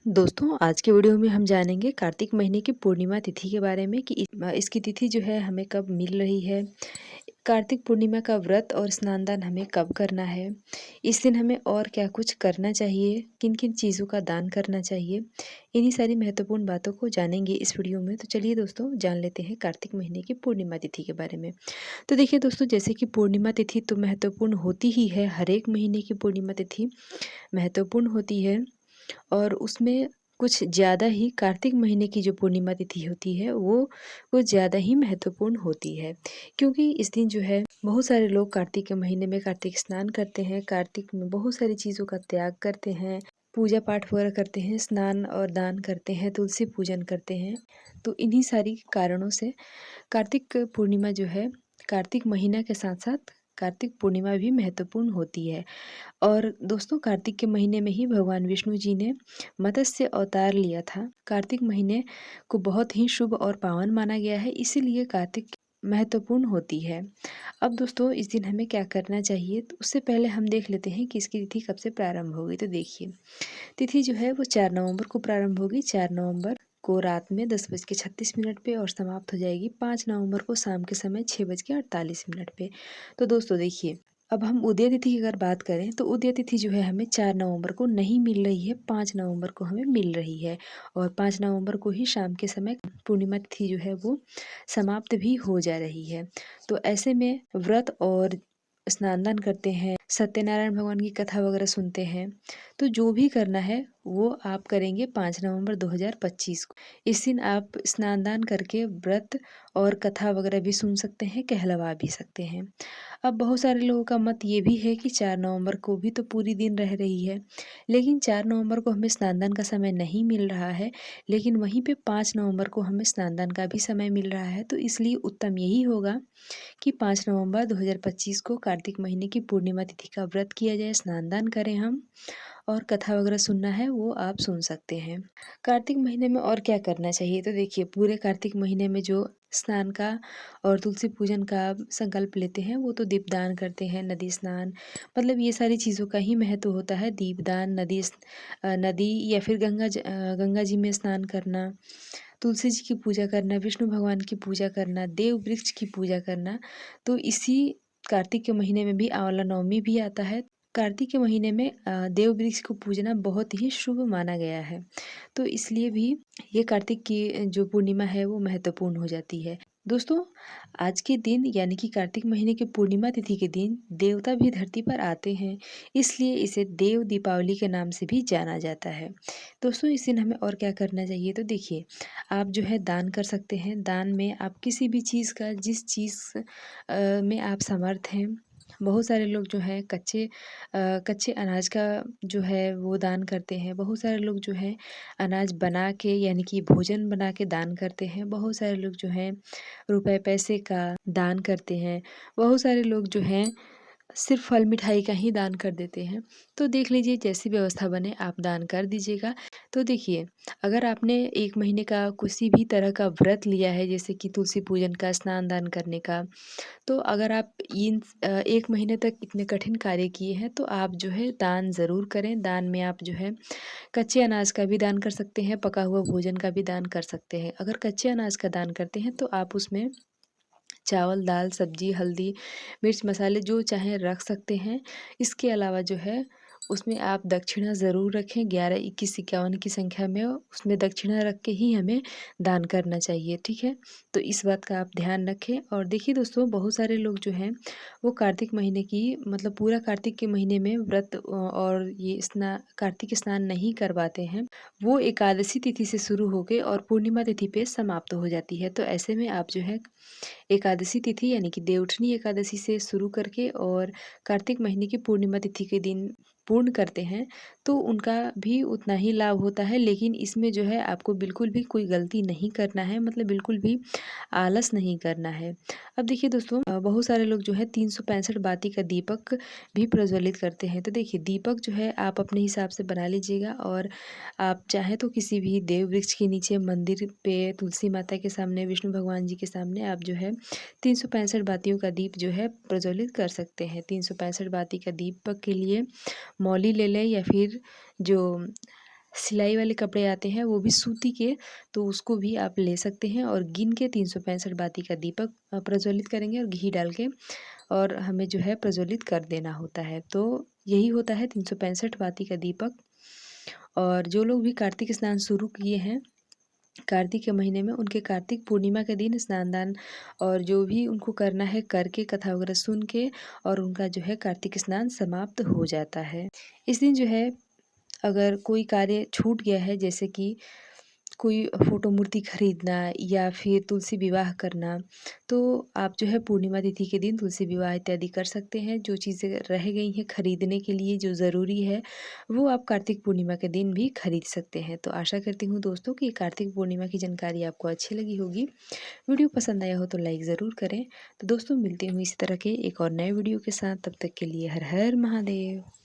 दोस्तों, आज के वीडियो में हम जानेंगे कार्तिक महीने की पूर्णिमा तिथि के बारे में कि इसकी तिथि जो है हमें कब मिल रही है। कार्तिक पूर्णिमा का व्रत और स्नान दान हमें कब करना है। इस दिन हमें और क्या कुछ करना चाहिए, किन किन चीज़ों का दान करना चाहिए। इन्हीं सारी महत्वपूर्ण बातों को जानेंगे इस वीडियो में। तो चलिए दोस्तों, जान लेते हैं कार्तिक महीने की पूर्णिमा तिथि के बारे में। तो देखिए दोस्तों, जैसे कि पूर्णिमा तिथि तो महत्वपूर्ण होती ही है। हर एक महीने की पूर्णिमा तिथि महत्वपूर्ण होती है और उसमें कुछ ज़्यादा ही कार्तिक महीने की जो पूर्णिमा तिथि होती है वो कुछ ज़्यादा ही महत्वपूर्ण होती है। क्योंकि इस दिन जो है बहुत सारे लोग कार्तिक के महीने में कार्तिक स्नान करते हैं। कार्तिक में बहुत सारी चीज़ों का त्याग करते हैं, पूजा पाठ वगैरह करते हैं, स्नान और दान करते हैं, तुलसी पूजन करते हैं। तो इन्हीं सारी कारणों से कार्तिक पूर्णिमा जो है, कार्तिक महीना के साथ साथ कार्तिक पूर्णिमा भी महत्वपूर्ण होती है। और दोस्तों, कार्तिक के महीने में ही भगवान विष्णु जी ने मत्स्य अवतार लिया था। कार्तिक महीने को बहुत ही शुभ और पावन माना गया है, इसीलिए कार्तिक महत्वपूर्ण होती है। अब दोस्तों, इस दिन हमें क्या करना चाहिए, तो उससे पहले हम देख लेते हैं कि इसकी तिथि कब से प्रारंभ होगी। तो देखिए, तिथि जो है वो 4 नवंबर को प्रारंभ होगी। 4 नवंबर को रात में 10:36 पे और समाप्त हो जाएगी 5 नवंबर को शाम के समय 6:48 पे। तो दोस्तों देखिए, अब हम उदय तिथि की अगर बात करें तो उदय तिथि जो है हमें 4 नवंबर को नहीं मिल रही है, 5 नवंबर को हमें मिल रही है। और 5 नवंबर को ही शाम के समय पूर्णिमा तिथि जो है वो समाप्त भी हो जा रही है। तो ऐसे में व्रत और स्नान दान करते हैं, सत्यनारायण भगवान की कथा वगैरह सुनते हैं। तो जो भी करना है वो आप करेंगे 5 नवंबर 2025 को। इस दिन आप स्नान दान करके व्रत और कथा वगैरह भी सुन सकते हैं, कहलवा भी सकते हैं। अब बहुत सारे लोगों का मत ये भी है कि 4 नवंबर को भी तो पूरी दिन रह रही है, लेकिन 4 नवंबर को हमें स्नान दान का समय नहीं मिल रहा है, लेकिन वहीं पे 5 नवंबर को हमें स्नान दान का भी समय मिल रहा है। तो इसलिए उत्तम यही होगा कि 5 नवंबर 2025 को कार्तिक महीने की पूर्णिमा तिथि का व्रत किया जाए, स्नान दान करें हम, और कथा वगैरह सुनना है वो आप सुन सकते हैं। कार्तिक महीने में और क्या करना चाहिए, तो देखिए, पूरे कार्तिक महीने में जो स्नान का और तुलसी पूजन का संकल्प लेते हैं वो तो दीपदान करते हैं, नदी स्नान, मतलब ये सारी चीज़ों का ही महत्व होता है। दीपदान, नदी या फिर गंगा जी में स्नान करना, तुलसी जी की पूजा करना, विष्णु भगवान की पूजा करना, देव वृक्ष की पूजा करना। तो इसी कार्तिक के महीने में भी आंवला नवमी भी आता है। कार्तिक के महीने में देव वृक्ष को पूजना बहुत ही शुभ माना गया है। तो इसलिए भी ये कार्तिक की जो पूर्णिमा है वो महत्वपूर्ण हो जाती है। दोस्तों, आज के दिन यानी कि कार्तिक महीने की पूर्णिमा तिथि के दिन देवता भी धरती पर आते हैं, इसलिए इसे देव दीपावली के नाम से भी जाना जाता है। दोस्तों, इस दिन हमें और क्या करना चाहिए, तो देखिए, आप जो है दान कर सकते हैं। दान में आप किसी भी चीज़ का, जिस चीज़ में आप समर्थ हैं, बहुत सारे लोग जो हैं कच्चे अनाज का जो है वो दान करते हैं। बहुत सारे लोग जो हैं अनाज बना के यानी कि भोजन बना के दान करते हैं। बहुत सारे लोग जो हैं रुपए पैसे का दान करते हैं। बहुत सारे लोग जो हैं सिर्फ फल मिठाई का ही दान कर देते हैं। तो देख लीजिए, जैसी व्यवस्था बने आप दान कर दीजिएगा। तो देखिए, अगर आपने 1 महीने का किसी भी तरह का व्रत लिया है, जैसे कि तुलसी पूजन का, स्नान दान करने का, तो अगर आप 1 महीने तक इतने कठिन कार्य किए हैं तो आप जो है दान ज़रूर करें। दान में आप जो है कच्चे अनाज का भी दान कर सकते हैं, पका हुआ भोजन का भी दान कर सकते हैं। अगर कच्चे अनाज का दान करते हैं तो आप उसमें चावल, दाल, सब्जी, हल्दी, मिर्च, मसाले जो चाहें रख सकते हैं। इसके अलावा जो है उसमें आप दक्षिणा ज़रूर रखें। 11, 21, 51 की संख्या में उसमें दक्षिणा रख के ही हमें दान करना चाहिए, ठीक है? तो इस बात का आप ध्यान रखें। और देखिए दोस्तों, बहुत सारे लोग जो हैं वो कार्तिक महीने की, मतलब पूरा कार्तिक के महीने में व्रत और ये कार्तिक स्नान नहीं करवाते हैं। वो एकादशी तिथि से शुरू होके और पूर्णिमा तिथि पे समाप्त हो जाती है। तो ऐसे में आप जो है एकादशी तिथि यानी कि देवउठनी एकादशी से शुरू करके और कार्तिक महीने की पूर्णिमा तिथि के दिन पूर्ण करते हैं तो उनका भी उतना ही लाभ होता है। लेकिन इसमें जो है आपको बिल्कुल भी कोई गलती नहीं करना है, मतलब बिल्कुल भी आलस नहीं करना है। अब देखिए दोस्तों, बहुत सारे लोग जो है 365 बाती का दीपक भी प्रज्वलित करते हैं। तो देखिए, दीपक जो है आप अपने हिसाब से बना लीजिएगा और आप चाहें तो किसी भी देव वृक्ष के नीचे, मंदिर पे, तुलसी माता के सामने, विष्णु भगवान जी के सामने आप जो है 365 बातियों का दीप जो है प्रज्वलित कर सकते हैं। 365 बाती का दीपक के लिए मौली ले लें या फिर जो सिलाई वाले कपड़े आते हैं वो भी सूती के, तो उसको भी आप ले सकते हैं और गिन के 365 बाती का दीपक प्रज्वलित करेंगे और घी डाल के और हमें जो है प्रज्वलित कर देना होता है। तो यही होता है 365 बाती का दीपक। और जो लोग भी कार्तिक स्नान शुरू किए हैं कार्तिक के महीने में, उनके कार्तिक पूर्णिमा के दिन स्नान दान और जो भी उनको करना है करके कथा वगैरह सुन के और उनका जो है कार्तिक स्नान समाप्त हो जाता है। इस दिन जो है अगर कोई कार्य छूट गया है, जैसे कि कोई फ़ोटो मूर्ति खरीदना या फिर तुलसी विवाह करना, तो आप जो है पूर्णिमा तिथि के दिन तुलसी विवाह इत्यादि कर सकते हैं। जो चीज़ें रह गई हैं खरीदने के लिए जो ज़रूरी है, वो आप कार्तिक पूर्णिमा के दिन भी खरीद सकते हैं। तो आशा करती हूँ दोस्तों कि कार्तिक पूर्णिमा की जानकारी आपको अच्छी लगी होगी। वीडियो पसंद आया हो तो लाइक ज़रूर करें। तो दोस्तों मिलती हूँ इसी तरह के एक और नए वीडियो के साथ, तब तक के लिए हर हर महादेव।